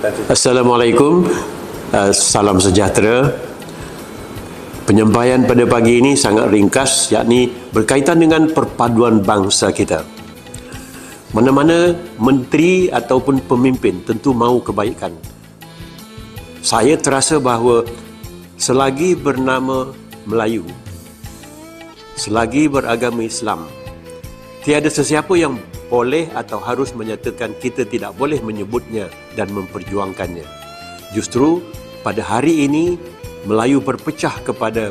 Assalamualaikum, salam sejahtera. Penyampaian pada pagi ini sangat ringkas, yakni berkaitan dengan perpaduan bangsa kita. Mana-mana menteri ataupun pemimpin tentu mahu kebaikan. Saya terasa bahawa selagi bernama Melayu, selagi beragama Islam, tiada sesiapa yang boleh atau harus menyatakan kita tidak boleh menyebutnya dan memperjuangkannya. Justru pada hari ini Melayu berpecah kepada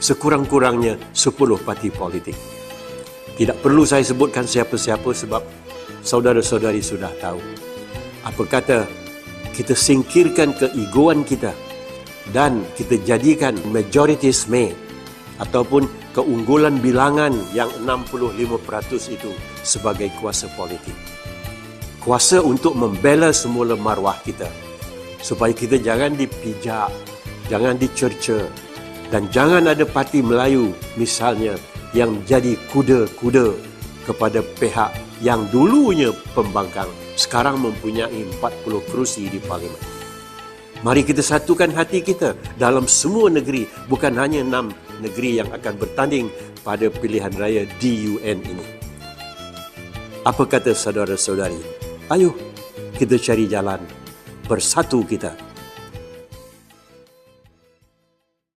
sekurang-kurangnya 10 parti politik. Tidak perlu saya sebutkan siapa-siapa sebab saudara-saudari sudah tahu. Apa kata kita singkirkan keegoan kita dan kita jadikan majoritisme ataupun keunggulan bilangan yang 65% itu sebagai kuasa politik. Kuasa untuk membela semula maruah kita. Supaya kita jangan dipijak, jangan dicerca, dan jangan ada parti Melayu misalnya yang menjadi kuda-kuda kepada pihak yang dulunya pembangkang, sekarang mempunyai 40 kerusi di Parlimen. Mari kita satukan hati kita dalam semua negeri, bukan hanya 6 negeri yang akan bertanding pada pilihan raya DUN ini. Apa kata saudara-saudari? Ayuh kita cari jalan, bersatu kita.